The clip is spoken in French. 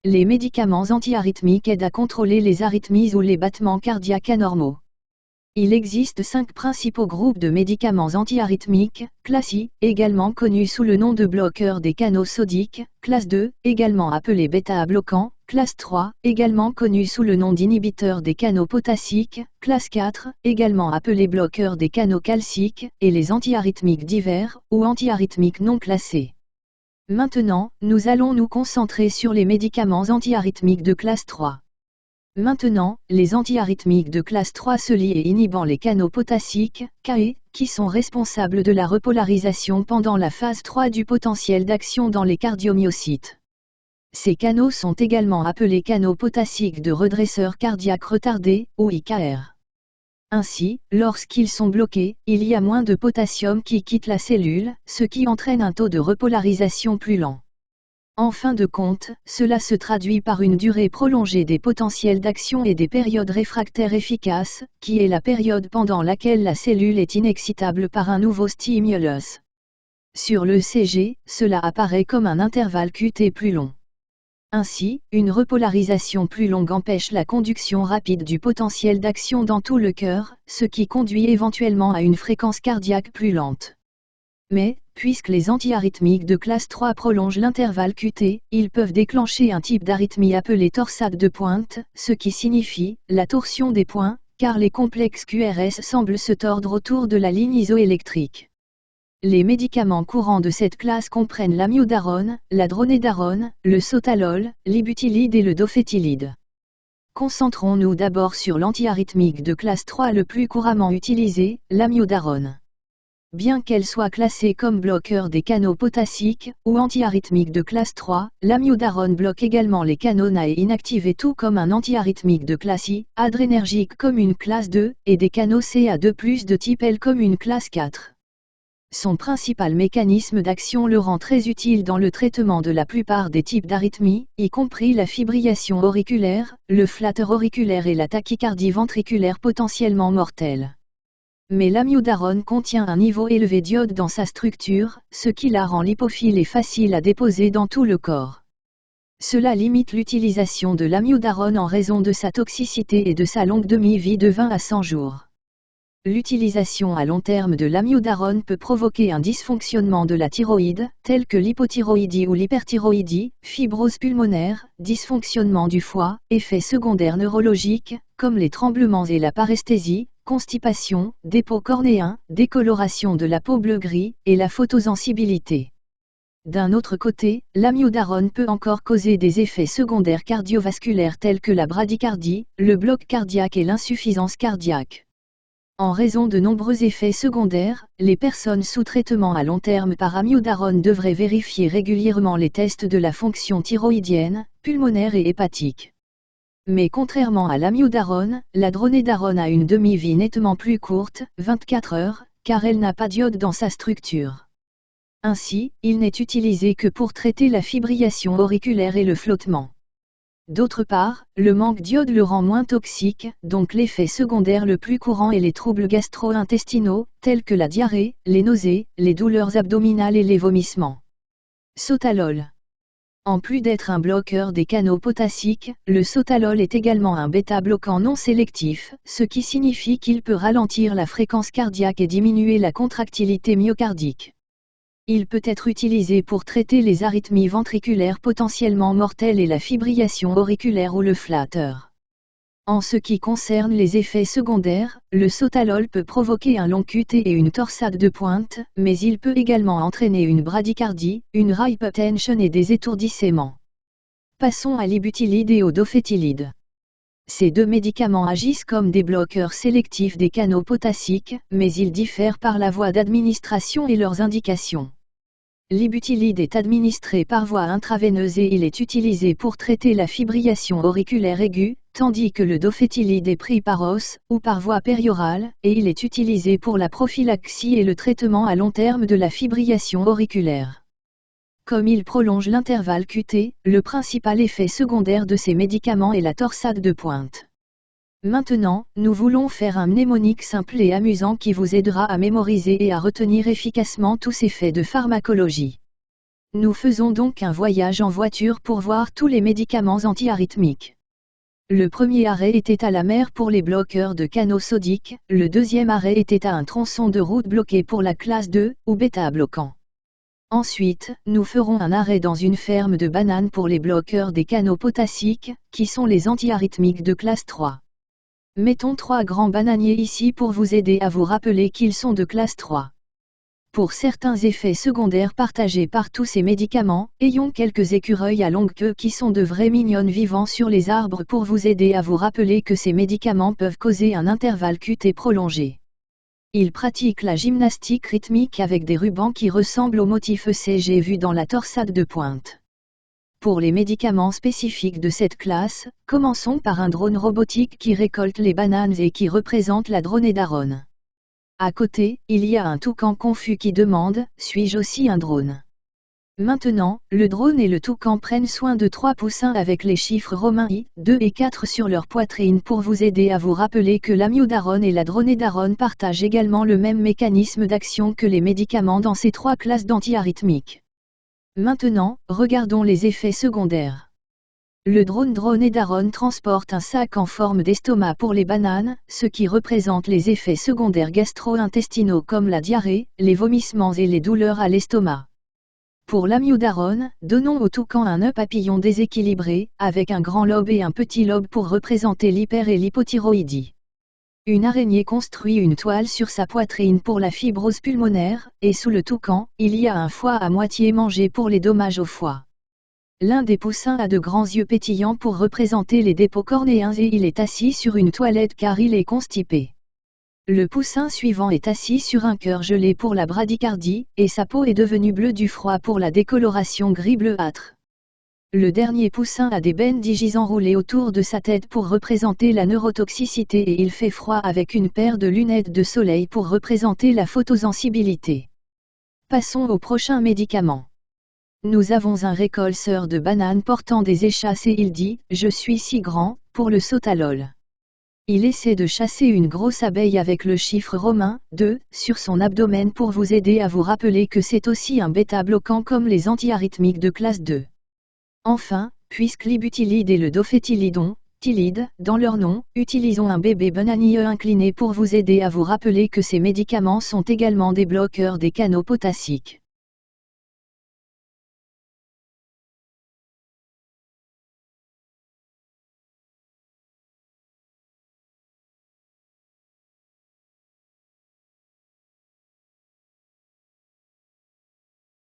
Les médicaments antiarythmiques aident à contrôler les arythmies ou les battements cardiaques anormaux. Il existe 5 principaux groupes de médicaments antiarythmiques, classe I, également connus sous le nom de bloqueurs des canaux sodiques, classe 2, également appelés bêta-bloquants, classe 3, également connu sous le nom d'inhibiteurs des canaux potassiques, classe 4, également appelés bloqueurs des canaux calciques, et les antiarythmiques divers, ou antiarythmiques non classés. Maintenant, nous allons nous concentrer sur les médicaments antiarythmiques de classe 3. Maintenant, les antiarythmiques de classe 3 se lient et inhibant les canaux potassiques, Ka, qui sont responsables de la repolarisation pendant la phase 3 du potentiel d'action dans les cardiomyocytes. Ces canaux sont également appelés canaux potassiques de redresseur cardiaque retardé, ou IKR. Ainsi, lorsqu'ils sont bloqués, il y a moins de potassium qui quitte la cellule, ce qui entraîne un taux de repolarisation plus lent. En fin de compte, cela se traduit par une durée prolongée des potentiels d'action et des périodes réfractaires efficaces, qui est la période pendant laquelle la cellule est inexcitable par un nouveau stimulus. Sur l'ECG, cela apparaît comme un intervalle QT plus long. Ainsi, une repolarisation plus longue empêche la conduction rapide du potentiel d'action dans tout le cœur, ce qui conduit éventuellement à une fréquence cardiaque plus lente. Mais, puisque les antiarythmiques de classe 3 prolongent l'intervalle QT, ils peuvent déclencher un type d'arythmie appelé torsade de pointe, ce qui signifie la torsion des points, car les complexes QRS semblent se tordre autour de la ligne isoélectrique. Les médicaments courants de cette classe comprennent l'amiodarone, la dronédarone, le sotalol, l'ibutylide et le dofétilide. Concentrons-nous d'abord sur l'antiarythmique de classe 3 le plus couramment utilisé, l'amiodarone. Bien qu'elle soit classée comme bloqueur des canaux potassiques, ou antiarythmique de classe 3, l'amiodarone bloque également les canaux Na et inactivés tout comme un antiarythmique de classe I, adrénergique comme une classe 2, et des canaux CA2+ de type L comme une classe 4. Son principal mécanisme d'action le rend très utile dans le traitement de la plupart des types d'arythmies, y compris la fibrillation auriculaire, le flatter auriculaire et la tachycardie ventriculaire potentiellement mortelle. Mais l'amiodarone contient un niveau élevé d'iode dans sa structure, ce qui la rend lipophile et facile à déposer dans tout le corps. Cela limite l'utilisation de l'amiodarone en raison de sa toxicité et de sa longue demi-vie de 20 à 100 jours. L'utilisation à long terme de l'amiodarone peut provoquer un dysfonctionnement de la thyroïde, tel que l'hypothyroïdie ou l'hyperthyroïdie, fibrose pulmonaire, dysfonctionnement du foie, effets secondaires neurologiques, comme les tremblements et la paresthésie, constipation, dépôt cornéen, décoloration de la peau bleu-gris, et la photosensibilité. D'un autre côté, l'amiodarone peut encore causer des effets secondaires cardiovasculaires tels que la bradycardie, le bloc cardiaque et l'insuffisance cardiaque. En raison de nombreux effets secondaires, les personnes sous traitement à long terme par amiodarone devraient vérifier régulièrement les tests de la fonction thyroïdienne, pulmonaire et hépatique. Mais contrairement à l'amiodarone, la dronédarone a une demi-vie nettement plus courte, 24 heures, car elle n'a pas d'iode dans sa structure. Ainsi, il n'est utilisé que pour traiter la fibrillation auriculaire et le flottement. D'autre part, le manque d'iode le rend moins toxique, donc l'effet secondaire le plus courant est les troubles gastro-intestinaux, tels que la diarrhée, les nausées, les douleurs abdominales et les vomissements. Sotalol. En plus d'être un bloqueur des canaux potassiques, le sotalol est également un bêta-bloquant non sélectif, ce qui signifie qu'il peut ralentir la fréquence cardiaque et diminuer la contractilité myocardique. Il peut être utilisé pour traiter les arythmies ventriculaires potentiellement mortelles et la fibrillation auriculaire ou le flatter. En ce qui concerne les effets secondaires, le sotalol peut provoquer un long QT et une torsade de pointe, mais il peut également entraîner une bradycardie, une hypotension et des étourdissements. Passons à l'ibutylide et au dofétilide. Ces deux médicaments agissent comme des bloqueurs sélectifs des canaux potassiques, mais ils diffèrent par la voie d'administration et leurs indications. L'ibutylide est administré par voie intraveineuse et il est utilisé pour traiter la fibrillation auriculaire aiguë, tandis que le dofétilide est pris par os, ou par voie périorale, et il est utilisé pour la prophylaxie et le traitement à long terme de la fibrillation auriculaire. Comme il prolonge l'intervalle QT, le principal effet secondaire de ces médicaments est la torsade de pointe. Maintenant, nous voulons faire un mnémonique simple et amusant qui vous aidera à mémoriser et à retenir efficacement tous ces faits de pharmacologie. Nous faisons donc un voyage en voiture pour voir tous les médicaments antiarythmiques. Le premier arrêt était à la mer pour les bloqueurs de canaux sodiques, le deuxième arrêt était à un tronçon de route bloqué pour la classe 2, ou bêta-bloquant. Ensuite, nous ferons un arrêt dans une ferme de bananes pour les bloqueurs des canaux potassiques, qui sont les antiarythmiques de classe 3. Mettons 3 grands bananiers ici pour vous aider à vous rappeler qu'ils sont de classe 3. Pour certains effets secondaires partagés par tous ces médicaments, ayons quelques écureuils à longue queue qui sont de vraies mignonnes vivant sur les arbres pour vous aider à vous rappeler que ces médicaments peuvent causer un intervalle QT prolongé. Ils pratiquent la gymnastique rythmique avec des rubans qui ressemblent au motif ECG vu dans la torsade de pointe. Pour les médicaments spécifiques de cette classe, commençons par un drone robotique qui récolte les bananes et qui représente la dronédarone. À côté, il y a un toucan confus qui demande « Suis-je aussi un drone ?» Maintenant, le drone et le toucan prennent soin de 3 poussins avec les chiffres romains I, 2 et 4 sur leur poitrine pour vous aider à vous rappeler que l'amiodarone et la dronédarone partagent également le même mécanisme d'action que les médicaments dans ces 3 classes d'antiarythmiques. Maintenant, regardons les effets secondaires. Le dronédarone transporte un sac en forme d'estomac pour les bananes, ce qui représente les effets secondaires gastro-intestinaux comme la diarrhée, les vomissements et les douleurs à l'estomac. Pour l'amiodarone, donnons au toucan un nœud papillon déséquilibré, avec un grand lobe et un petit lobe pour représenter l'hyper- et l'hypothyroïdie. Une araignée construit une toile sur sa poitrine pour la fibrose pulmonaire, et sous le toucan, il y a un foie à moitié mangé pour les dommages au foie. L'un des poussins a de grands yeux pétillants pour représenter les dépôts cornéens et il est assis sur une toilette car il est constipé. Le poussin suivant est assis sur un cœur gelé pour la bradycardie, et sa peau est devenue bleue du froid pour la décoloration gris bleuâtre. Le dernier poussin a des bandages enroulés autour de sa tête pour représenter la neurotoxicité et il fait froid avec une paire de lunettes de soleil pour représenter la photosensibilité. Passons au prochain médicament. Nous avons un récolteur de bananes portant des échasses et il dit « Je suis si grand » pour le sotalol. Il essaie de chasser une grosse abeille avec le chiffre romain 2 sur son abdomen pour vous aider à vous rappeler que c'est aussi un bêta-bloquant comme les antiarythmiques de classe 2. Enfin, puisque l'ibutylide et le dofétilidon, tylide, dans leur nom, utilisons un bébé bananier incliné pour vous aider à vous rappeler que ces médicaments sont également des bloqueurs des canaux potassiques.